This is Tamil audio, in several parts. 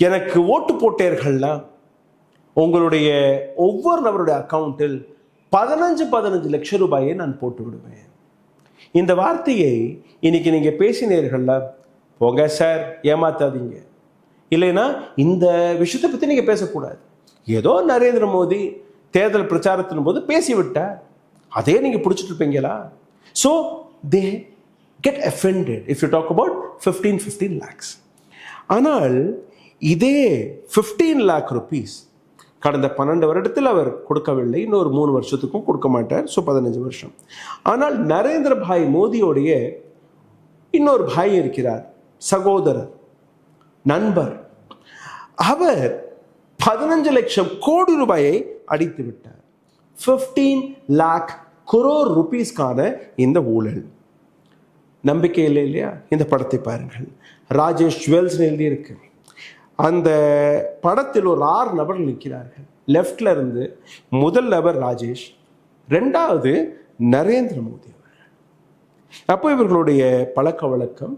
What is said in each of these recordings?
எனக்கு ஓட்டு போட்டீர்கள்னா உங்களுடைய ஒவ்வொரு நபருடைய அக்கௌண்ட்டில் 15 லட்சம் ரூபாயை நான் போட்டு விடுவேன். இந்த வார்த்தையை இன்னைக்கு நீங்க பேசினீர்கள்ல, போங்க சார், ஏமாத்தாதீங்க. இல்லைன்னா இந்த விஷயத்தை பத்தி நீங்க பேசக்கூடாது. ஏதோ நரேந்திர மோடி தேர்தல் பிரச்சாரத்தின் போது பேசிவிட்டார், அதே நீங்க பிடிச்சிட்டு இருப்பீங்களா? So they get offended if you talk about 15 lakhs. ஆனால் இதே 15 lakh rupees கடந்த 12 வருடத்தில் அவர் கொடுக்கவில்லை, இன்னொரு 3 வருஷத்துக்கும் கொடுக்க மாட்டார். ஸோ 15 வருஷம். ஆனால் நரேந்திர பாய் மோடியோடைய இன்னொரு பாய் இருக்கிறார், சகோதரர், நண்பர். அவர் 15 லட்சம் கோடி ரூபாயை அடித்து விட்டார். 15 lakh crore rupeesக்கான இந்த ஊழல். நம்பிக்கை இல்லை இல்லையா? இந்த படத்தை பாருங்கள். ராஜேஷ் ஜுவல்ஸ் எழுதி இருக்கு. அந்த படத்தில் ஒரு 6 நபர்கள் நிற்கிறார்கள். லெஃப்ட்ல இருந்து முதல் நபர் ராஜேஷ், ரெண்டாவது நரேந்திர மோடி அவர்கள். அப்போ இவர்களுடைய பழக்க வழக்கம்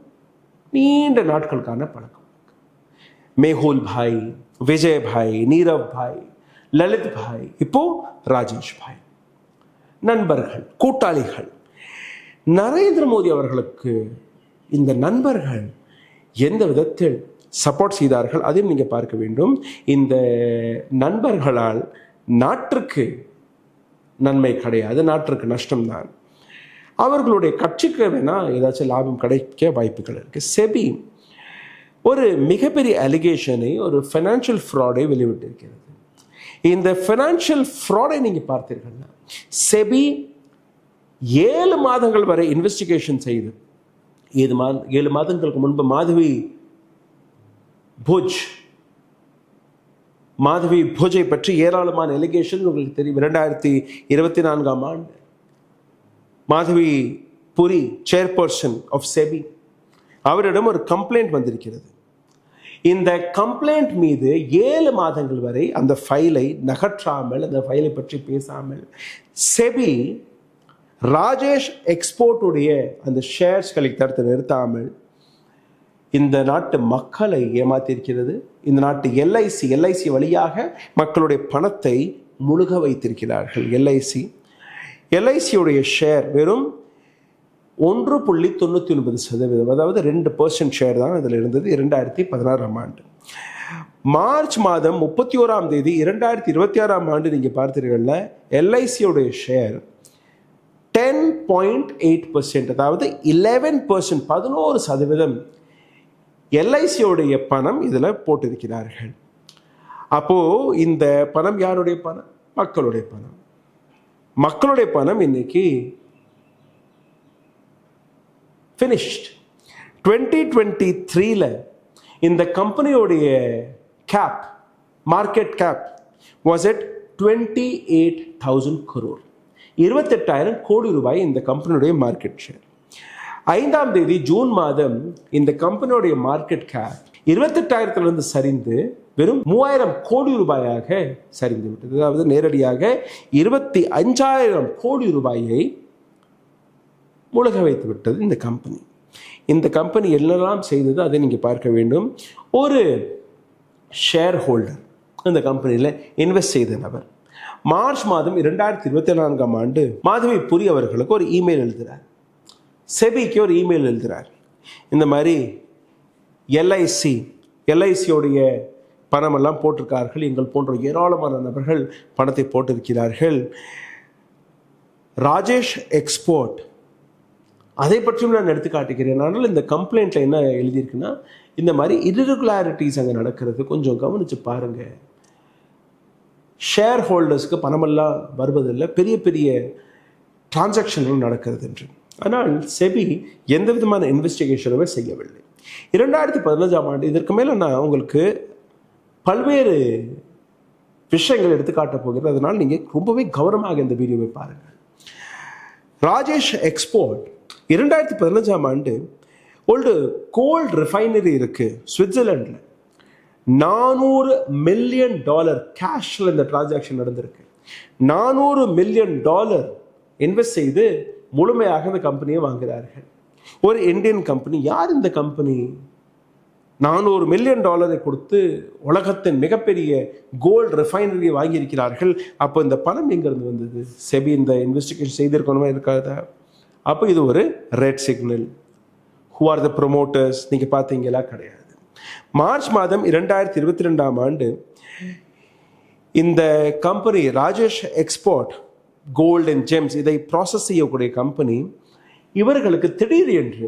நீண்ட நாட்களுக்கான பழக்க வழக்கம். மேஹுல் பாய், விஜய் பாய், நீரவ் பாய், லலித் பாய், இப்போ ராஜேஷ் பாய். நண்பர்கள், கூட்டாளிகள். நரேந்திர மோடி அவர்களுக்கு இந்த நண்பர்கள் எந்த விதத்தில் சப்போர்ட் செய்தார்கள் அதையும் நீங்க பார்க்க வேண்டும். இந்த நண்பர்களால் நாட்டிற்கு நன்மை கிடையாது, நாட்டிற்கு நஷ்டம்தான். அவர்களுடைய கட்சிக்கு வேணா ஏதாச்சும் லாபம் கிடைக்க வாய்ப்புகள் இருக்கு. செபி ஒரு மிகப்பெரிய அலிகேஷனை, ஒரு ஃபைனான்சியல் ஃப்ராடை வெளியிட்டிருக்கிறது. இந்த ஃபைனான்சியல் ஃப்ராடை நீங்க பார்த்தீர்கள்னா, செபி 7 மாதங்கள் வரை இன்வெஸ்டிகேஷன் செய்து, 7 மாதங்களுக்கு முன்பு மாதவி புஜை பற்றி ஏராளமான அலிகேஷன் உங்களுக்கு தெரியும். 2024ஆம் ஆண்டு மாதவி புரி, சேர்பர்சன் ஆஃப் செபி, அவரிடம் ஒரு கம்ப்ளைண்ட் வந்திருக்கிறது. இந்த கம்ப்ளைண்ட் மீது 7 மாதங்கள் வரை அந்த ஃபைலை நகற்றாமல், அந்த ஃபைலை பற்றி பேசாமல், செபி ராஜேஷ் எக்ஸ்போர்ட்டுடைய அந்த ஷேர்ஸ்களை தடுத்து நிறுத்தாமல் இந்த நாட்டு மக்களை ஏமாத்திருக்கிறது. இந்த நாட்டு எல்ஐசி வழியாக மக்களுடைய பணத்தை முழுக வைத்திருக்கிறார்கள். எல்ஐசியுடைய ஷேர் வெறும் 1.99%, அதாவது 2% ஷேர் தான் இதில் இருந்தது 2016ஆம் ஆண்டு. மார்ச் மாதம் 31ஆம் தேதி 2026ஆம் ஆண்டு நீங்க பார்த்தீர்கள்னா எல்ஐசியுடைய ஷேர் 10.8%, அதாவது 11% எல்ஐசியோடைய பணம் இதுல போட்டிருக்கிறார்கள். அப்போ இந்த பணம் யாருடைய பணம்? மக்களுடைய பணம். மக்களுடைய பணம் இன்னைக்கு finished. 2023ல இந்த கம்பெனியோடைய cap, market cap was at 28,000 crore. 28,000 கோடி ரூபாய் இந்த கம்பெனியுடைய மார்க்கெட் ஷேர். 5ஆம் தேதி ஜூன் மாதம் இந்த கம்பெனியோடைய மார்க்கெட் கேப் 28,000 சரிந்து வெறும் 3,000 கோடி ரூபாயாக சரிந்து விட்டது. அதாவது நேரடியாக 25,000 கோடி ரூபாயை முழுக வைத்து விட்டது இந்த கம்பெனி. இந்த கம்பெனி என்னெல்லாம் செய்தது அதை நீங்க பார்க்க வேண்டும். ஒரு ஷேர் ஹோல்டர் இந்த கம்பெனியில் இன்வெஸ்ட் செய்த நபர் மார்ச் மாதம் 2024ஆம் ஆண்டு மாதவி புரி அவர்களுக்கு ஒரு இமெயில் எழுதுகிறார், செபிக்கு ஒரு இமெயில் எழுதுகிறார். இந்த மாதிரி எல்ஐசியோடைய பணமெல்லாம் போட்டிருக்கார்கள், எங்கள் போன்ற ஏராளமான நபர்கள் பணத்தை போட்டிருக்கிறார்கள். ராஜேஷ் எக்ஸ்போர்ட் அதை பற்றியும் நான் எடுத்து காட்டுகிறேன். ஆனால் இந்த கம்ப்ளைண்ட்ல என்ன எழுதியிருக்குன்னா, இந்த மாதிரி இர்ரெகுலாரிட்டிஸ் அங்கே நடக்கிறது, கொஞ்சம் கவனிச்சு பாருங்க. ஷேர் ஹோல்டர்ஸ்க்கு பணமெல்லாம் வருவதில்லை, பெரிய பெரிய டிரான்சாக்ஷன்கள் நடக்கிறது என்று. ஆனால் செபி எந்த விதமான இன்வெஸ்டிகேஷனுமே செய்யவில்லை. 2015ஆம் ஆண்டு இதற்கு மேலே நான் உங்களுக்கு பல்வேறு விஷயங்கள் எடுத்துக்காட்ட போகிறேன். அதனால் நீங்கள் ரொம்பவே கவனமாக இந்த வீடியோவை பாருங்கள். ராஜேஷ் எக்ஸ்போர்ட் 2015ஆம் ஆண்டு ஒரு கோல்ட் ரிஃபைனரி இருக்கு சுவிட்சர்லாண்டில். $400 மில்லியன் கேஷ்ல இந்த டிரான்சாக்ஷன் நடந்திருக்கு. $400 மில்லியன் இன்வெஸ்ட் செய்து முழுமையாக இந்த கம்பெனியை வாங்குகிறார்கள். ஒரு இந்தியன் கம்பெனி. யார் இந்த கம்பெனி? $400 மில்லியன் கொடுத்து உலகத்தின் மிகப்பெரிய கோல்டு ரிஃபைனரி வாங்கியிருக்கிறார்கள். அப்போ இந்த பணம் எங்கிருந்து வந்தது? செபி இந்த இன்வெஸ்டிகேஷன் செய்திருக்கணுமா இருக்காதா? அப்போ இது ஒரு red signal. Who are the promoters நீங்கள் பார்த்தீங்களா? கிடையாது. மார்ச் மாதம் 2022 இந்த company Rajesh export gold and gems இதை ப்ராசஸ் செய்யக்கூடிய கம்பெனி, இவர்களுக்கு திடீர் என்று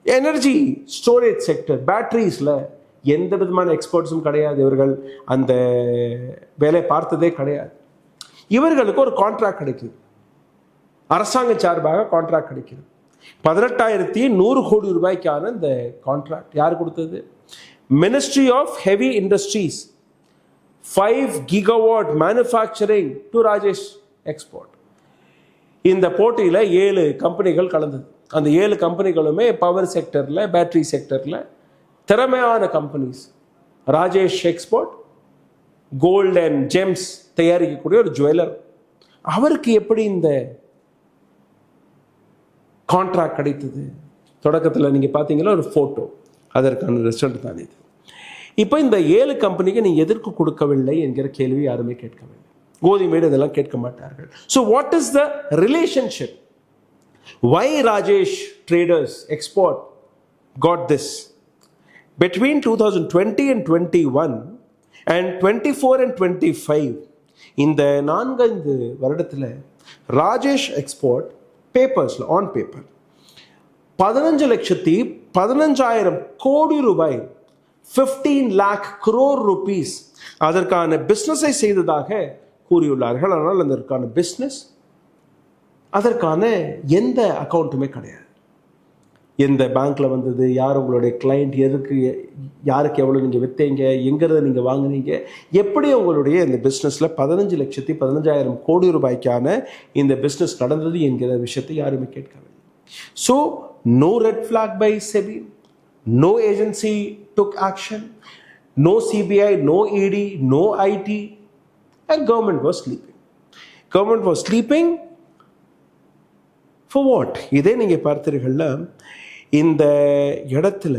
எனர்ஜி ஸ்டோரேஜ் செக்டர் பேட்டரிஸில் எந்த விதமான எக்ஸ்பர்ட்ஸும் கிடையாது. இவர்கள் அந்த வேலை பார்த்ததே கிடையாது. இவர்களுக்கு ஒரு கான்ட்ராக்ட் கிடைக்குது, அரசாங்க சார்பாக கான்ட்ராக்ட் கிடைக்குது. 18,100 கோடி ரூபாய்க்கான இந்த கான்ட்ராக்ட் யார் கொடுத்தது? Ministry of heavy industries. 5 gigawatt manufacturing to Rajesh export. இந்த போட்டியில் 7 கம்பெனிகள் கலந்தது. அந்த 7 கம்பெனிகளுமே பவர் செக்டரில், பேட்டரி செக்டரில் திறமையான companies. Rajesh export gold and gems தயாரிக்கக்கூடிய ஒரு ஜுவல்லர். அவருக்கு எப்படி இந்த கான்ட்ராக்ட் கிடைத்தது? தொடக்கத்தில் நீங்கள் பார்த்தீங்கன்னா ஒரு ஃபோட்டோ, அதற்கான ரிசல்ட் தான் இது. இப்போ இந்த 7 கம்பெனிக்கு நீங்கள் எதற்கு கொடுக்கவில்லை என்கிற கேள்வி யாருமே கேட்கவில்லை. கோதுமைடு இதெல்லாம் கேட்க மாட்டார்கள். So what is the relationship? Why Rajesh Traders Export got this? Between 2020 and 21 and 24 and 25 இந்த 4 வருடத்தில் ராஜேஷ் எக்ஸ்போர்ட் பேப்பர்ஸில் ஆன் பேப்பர் 15,15,000 கோடி ரூபாய் 15 lakh crore rupees அதற்கான பிஸ்னஸை செய்ததாக கூறியுள்ளார்கள். ஆனால் அதற்கான பிஸ்னஸ், அதற்கான எந்த அக்கௌண்ட்டுமே கிடையாது. எந்த பேங்க்கில் வந்தது, யார் உங்களுடைய கிளைண்ட், எதுக்கு, யாருக்கு எவ்வளோ நீங்கள் விற்றீங்க, எங்கிறத நீங்கள் வாங்கினீங்க, எப்படி உங்களுடைய இந்த பிஸ்னஸில் 15,15,000 கோடி ரூபாய்க்கான இந்த பிஸ்னஸ் நடந்தது என்கிற விஷயத்தை யாருமே கேட்கவில்லை. So no red flag by SEBI, no agency took action, no CBI, no ED, no IT, and government was sleeping. Government was sleeping for what? இதே நீங்கள் பார்த்தீர்கள்ல, இந்த இடத்துல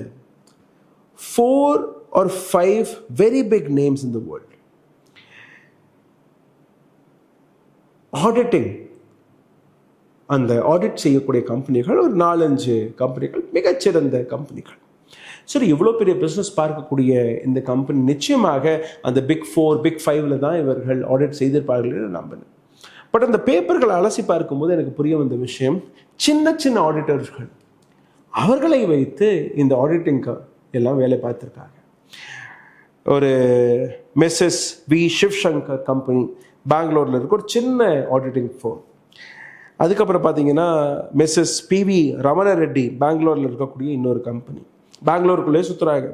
4 or 5 very big names in the world auditing, அந்த ஆடிட் செய்யக்கூடிய கம்பெனிகள் ஒரு 4-5 கம்பெனிகள் மிகச்சிறந்த கம்பெனிகள். சரி, இவ்வளோ பெரிய பிஸ்னஸ் பார்க்கக்கூடிய இந்த கம்பெனி நிச்சயமாக அந்த பிக் 4, பிக் 5ல் தான் இவர்கள் ஆடிட் செய்திருப்பார்கள் நம்பினேன். பட் அந்த பேப்பர்களை அலசி பார்க்கும்போது எனக்கு புரிய வந்த விஷயம், சின்ன சின்ன ஆடிட்டர்கள் அவர்களை வைத்து இந்த ஆடிட்டிங் எல்லாம் வேலை பார்த்துருக்காங்க. ஒரு மிஸ்ஸஸ் வி சிவ்சங்கர் கம்பெனி பெங்களூரில் இருக்க ஒரு சின்ன ஆடிட்டிங் ஃபோம். அதுக்கப்புறம் பார்த்தீங்கன்னா மிஸ்ஸஸ் பிவி ரமண ரெட்டி பெங்களூரில் இருக்கக்கூடிய இன்னொரு கம்பெனி, பெங்களூருக்குள்ளே சுற்றுறாங்க.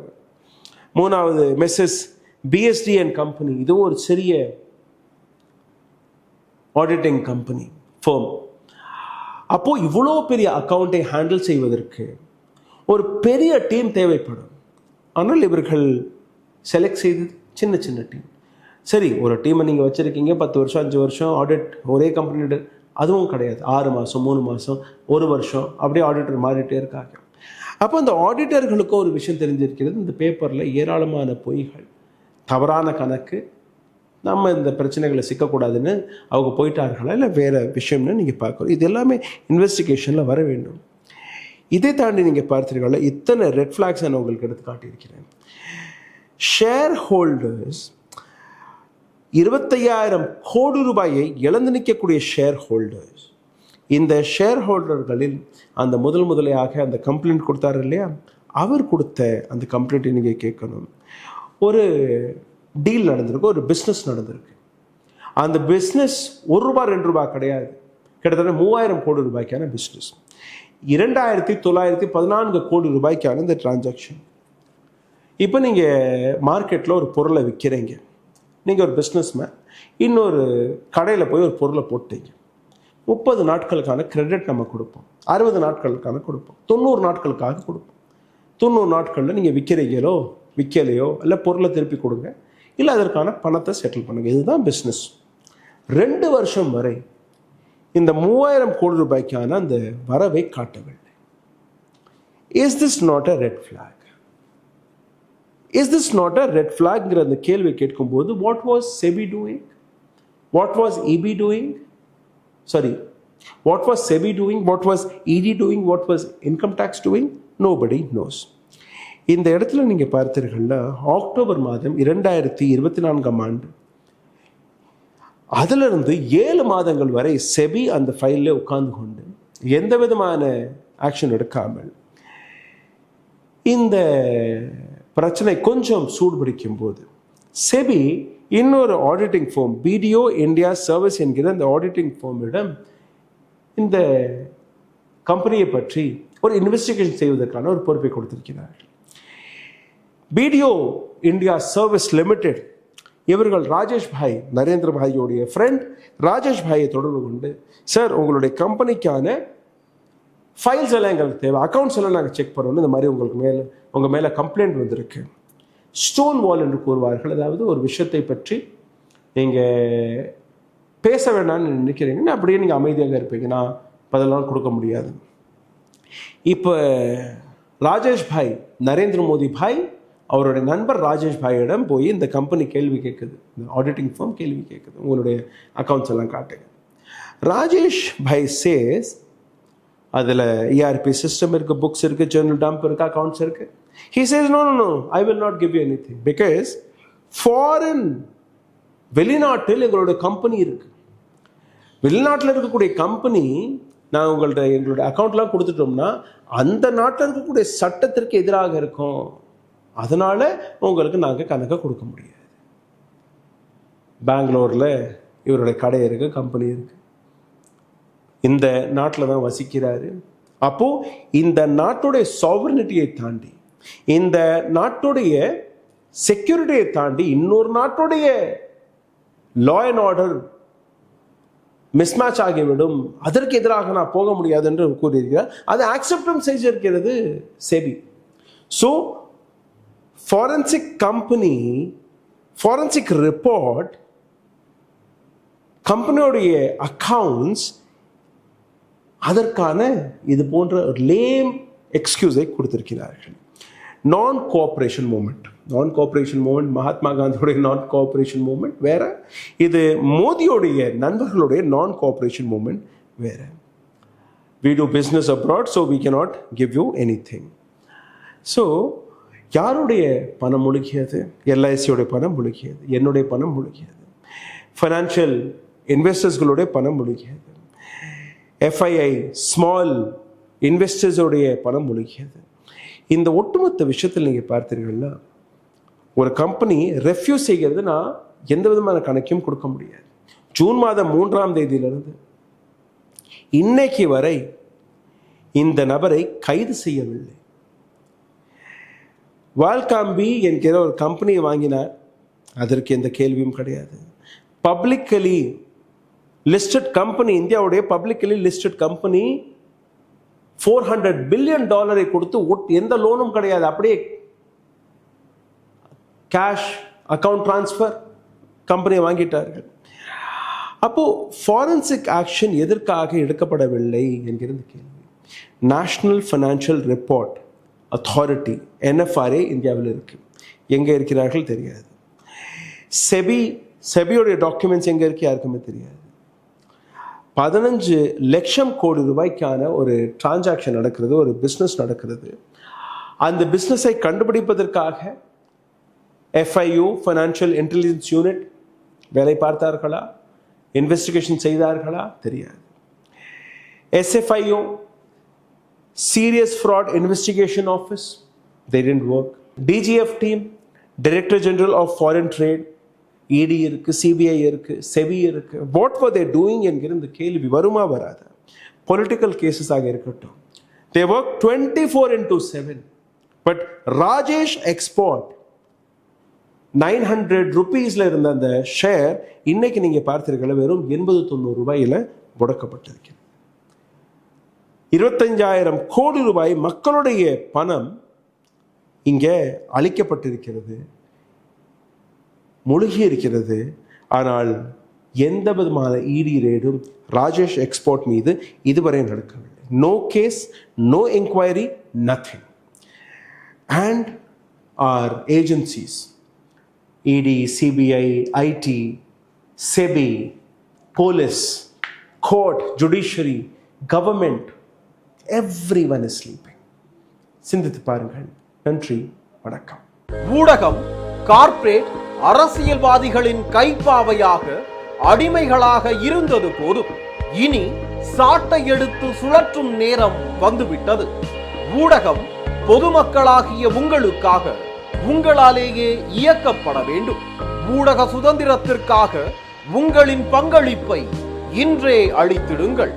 3வது மிஸ்ஸஸ் பிஎஸ்டி அண்ட் கம்பெனி, இதுவும் ஒரு சிறிய ஆடிட்டிங் கம்பெனி ஃபோம். அப்போது இவ்வளோ பெரிய அக்கௌண்ட்டை ஹேண்டில் செய்வதற்கு ஒரு பெரிய டீம் தேவைப்படும். ஆனால் இவர்கள் செலக்ட் செய்தது சின்ன சின்ன டீம். சரி, ஒரு டீமை நீங்கள் வச்சுருக்கீங்க, 10 வருஷம் 5 வருஷம் ஆடிட் ஒரே கம்பெனியோட, அதுவும் கிடையாது. 6 மாதம் 3 மாதம் 1 வருஷம் அப்படியே ஆடிட்டர் மாறிட்டே இருக்காங்க. அப்போ அந்த ஆடிட்டர்களுக்கும் ஒரு விஷயம் தெரிஞ்சிருக்கிறது, இந்த பேப்பரில் ஏராளமான பொய்கள், தவறான கணக்கு, நம்ம இந்த பிரச்சனைகளை சிக்கக்கூடாதுன்னு அவங்க போயிட்டார்களா இல்லை வேறு விஷயம்னு நீங்கள் பார்க்கணும். இது எல்லாமே இன்வெஸ்டிகேஷனில் வர வேண்டும். இதை தாண்டி நீங்கள் பார்த்தீர்களா, இத்தனை ரெட் ஃப்ளாக்ஸ் நான் உங்களுக்கு எடுத்து காட்டியிருக்கிறேன். ஷேர் ஹோல்டர்ஸ் 25,000 கோடி ரூபாயை இழந்து நிற்கக்கூடிய ஷேர் ஹோல்டர்ஸ். இந்த ஷேர் ஹோல்டர்களில் அந்த முதலையாக அந்த கம்ப்ளைண்ட் கொடுத்தாரு இல்லையா, அவர் கொடுத்த அந்த கம்ப்ளைண்ட்டை நீங்கள் கேட்கணும். ஒரு டீல் நடந்திருக்கு, ஒரு பிஸ்னஸ் நடந்திருக்கு. அந்த பிஸ்னஸ் ₹1 ₹2 கிடையாது, கிட்டத்தட்ட 3,000 கோடி ரூபாய்க்கான பிஸ்னஸ். 2,914 கோடி ரூபாய்க்கான இந்த டிரான்சாக்ஷன். இப்போ நீங்கள் மார்க்கெட்டில் ஒரு பொருளை விற்கிறீங்க, நீங்கள் ஒரு பிஸ்னஸ்மேன், இன்னொரு கடையில் போய் ஒரு பொருளை போட்டீங்க. 30 நாட்களுக்கான கிரெடிட் நம்ம கொடுப்போம், 60 நாட்களுக்கான கொடுப்போம், 90 நாட்களுக்காக கொடுப்போம். 90 நாட்களில் நீங்கள் விற்கிறீங்களோ விற்கலையோ இல்லை பொருளை திருப்பி கொடுங்க, இல்லை அதற்கான பணத்தை செட்டில் பண்ணுங்கள். இதுதான் பிஸ்னஸ். 2 வருஷம் வரை இந்த 3,000 கோடி ரூபாய்க்கான அந்த வரவை காட்டவில்லை. Is this not a red flag? Is this not a red ஃபிளாக்ங்கிற அந்த கேள்வி கேட்கும்போது what was SEBI doing, what was EB doing, sorry, what was SEBI doing, what was ED doing, what was income tax doing? Nobody knows. இந்த இடத்துல நீங்கள் பார்த்தீர்கள்னா அக்டோபர் மாதம் 2024 அதிலிருந்து 7 மாதங்கள் வரை செபி அந்த ஃபைலில் உட்கார்ந்து கொண்டு எந்த விதமான ஆக்ஷன் எடுக்காமல் இந்த பிரச்சனை கொஞ்சம் சூடுபிடிக்கும் போது செபி இன்னொரு auditing firm BDO India service என்கிற அந்த ஆடிட்டிங் ஃபார்மிடம் இந்த கம்பெனியை பற்றி ஒரு இன்வெஸ்டிகேஷன் செய்வதற்கான ஒரு பொறுப்பை கொடுத்திருக்கிறார்கள். பிடிஓ இந்தியா சர்வீஸ் லிமிடெட் இவர்கள் ராஜேஷ் பாய், நரேந்திர பாயோடைய ஃப்ரெண்ட் ராஜேஷ் பாயை தொடர்பு கொண்டு, சார் உங்களுடைய கம்பெனிக்கான ஃபைல்ஸ் எல்லாம் எங்களுக்கு தேவை, அக்கௌண்ட்ஸ் எல்லாம் நாங்கள் செக் பண்ணணும், இந்த மாதிரி உங்கள் மேலே கம்ப்ளைண்ட் வந்திருக்கு, ஸ்டோன் வால் என்று கூறுவார்கள். அதாவது ஒரு விஷயத்தை பற்றி நீங்கள் பேச வேண்டாம்னு நினைக்கிறீங்கன்னா அப்படியே நீங்கள் அமைதியாக இருப்பீங்க, நான் பதிலெல்லாம் கொடுக்க முடியாது. இப்போ ராஜேஷ் பாய், நரேந்திர மோடி பாய் அவருடைய நண்பர் ராஜேஷ் பாயிடம் போய் இந்த கம்பெனி கேள்வி கேட்குது, இந்த ஆடிட்டிங் ஃபார்ம் கேள்வி கேட்குது, உங்களுடைய அக்கௌண்ட்ஸ் எல்லாம் காட்டுங்க. ராஜேஷ் பாய் சேஸ் அதில் ERP சிஸ்டம் இருக்குது, புக்ஸ் இருக்குது, ஜேர்னல் டம்ப் இருக்குது, அக்கௌண்ட்ஸ் இருக்குது. He says no, I will not give you anything because foreign, வெளிநாட்டில் எங்களுடைய கம்பெனி இருக்குது, வெளிநாட்டில் இருக்கக்கூடிய கம்பெனி நான் எங்களுடைய அக்கௌண்ட்லாம் கொடுத்துட்டோம்னா அந்த நாட்டில் இருக்கக்கூடிய சட்டத்திற்கு எதிராக இருக்கும், அதனால உங்களுக்கு நாங்கள் கணக்கை கொடுக்க முடியாது. பெங்களூரில் இவருடைய கடை இருக்கு, கம்பெனி இருக்கு, இந்த நாட்டில் தான் வசிக்கிறாரு. அப்போ இந்த நாட்டுடைய சாவர்னிட்டியை தாண்டி, இந்த நாட்டுடைய செக்யூரிட்டியை தாண்டி இன்னொரு நாட்டுடைய லா அண்ட் ஆர்டர் மிஸ்மேட்ச் ஆகிவிடும், அதற்கு எதிராக நான் போக முடியாது என்று கூறியிருக்கிறார். அது ஆக்செப்டன்ஸ் செய்திருக்கிறது SEBI. So forensic company, forensic report, கம்பெனியோடைய அக்கவுண்ட்ஸ் அதற்கான இது போன்ற ஒரு லேம் எக்ஸ்கியூஸை கொடுத்திருக்கிறார்கள். Non cooperation movement, non cooperation movement Mahatma காந்தியோடைய நான் கோஆப்ரேஷன் மூமெண்ட் வேற, இது மோடியோடைய நண்பர்களுடைய நான் கோஆப்ரேஷன் மூமெண்ட் வேற. we do business abroad so we cannot give you anything. So யாருடைய பணம் முழுகியது? எல்ஐசியோடைய பணம் முழுகியது, என்னுடைய பணம் முழுகியது, ஃபைனான்ஷியல் இன்வெஸ்டர்ஸ்களுடைய பணம் முழுகியது, FII ஸ்மால் இன்வெஸ்டர்ஸோடைய பணம் முழுகியது. இந்த ஒட்டுமொத்த விஷயத்தில் நீங்கள் பார்த்தீர்கள்னா ஒரு கம்பெனி ரெஃப்யூஸ் செய்கிறதுனா எந்த விதமான கணக்கையும் கொடுக்க முடியாது. ஜூன் மாதம் 3ஆம் தேதியிலிருந்து இன்னைக்கு வரை இந்த நபரை கைது செய்யவில்லை. வால்காம்பி என்கிற ஒரு கம்பெனியை வாங்கினார், அதற்கு எந்த கேள்வியும் கிடையாது. பப்ளிக்கலி லிஸ்டட் கம்பெனி, இந்தியாவுடைய பப்ளிக்கலி லிஸ்டட் கம்பெனி $400 பில்லியன் கொடுத்து எந்த லோனும் கிடையாது, அப்படியே கேஷ் அக்கவுண்ட் டிரான்ஸ்ஃபர் கம்பெனியை வாங்கிட்டார்கள். அப்போ ஃபாரன்சிக் ஆக்ஷன் எதற்காக எடுக்கப்படவில்லை என்கிறது கேள்வி. National financial report authority NFRA இந்தியாவில் இருக்கு, எங்கே இருக்கிறார்கள் தெரியாது. செபியோடைய டாக்குமெண்ட்ஸ் எங்கே இருக்கு யாருக்குமே தெரியாது. 15 லட்சம் கோடி ரூபாய்க்கான ஒரு டிரான்சாக்ஷன் நடக்கிறது, ஒரு பிஸ்னஸ் நடக்கிறது. அந்த பிஸ்னஸை கண்டுபிடிப்பதற்காக FIU ஃபைனான்ஷியல் இன்டெலிஜென்ஸ் யூனிட் வேலை பார்த்தார்களா, இன்வெஸ்டிகேஷன் செய்தார்களா தெரியாது. SFIO serious fraud investigation office, they didn't work. DGF team, director general of foreign trade, ED இருக்கு, CBI இருக்கு, செபி இருக்கு. வாட் ஃபார் தே டூயிங் என்கிற இந்த கேள்வி வருமா வராது? பொலிட்டிக்கல் கேசஸ் ஆக இருக்கட்டும், they work 24/7. But Rajesh export 900 ரூபீஸ்ல இருந்த அந்த ஷேர் இன்னைக்கு நீங்க பார்த்தீர்கள் வெறும் 80-90 ரூபாயில முடக்கப்பட்டிருக்கிறது. 25,000 கோடி ரூபாய் மக்களுடைய பணம் இங்கே அளிக்கப்பட்டிருக்கிறது, முழுகி இருக்கிறது. ஆனால் எந்த விதமான ED ரேடும் ராஜேஷ் எக்ஸ்போர்ட் மீது இதுவரை நடக்கவில்லை. No case, no enquiry, nothing. And our agencies, ED, CBI, IT, SEBI, police, court, judiciary, government, everyone is sleeping. சிந்தித்து பாருங்கள். நன்றி, வணக்கம். ஊடகம் கார்ப்பரேட் அரசியல்வாதிகளின் கைப்பாவையாக அடிமைகளாக இருந்தது போதும். இனி சாட்டை எடுத்து சுழற்றும் நேரம் வந்துவிட்டது. ஊடகம் பொதுமக்களாகிய உங்களுக்காக உங்களாலேயே இயக்கப்பட வேண்டும். ஊடக சுதந்திரத்திற்காக உங்களின் பங்களிப்பை இன்றே அளித்திடுங்கள்.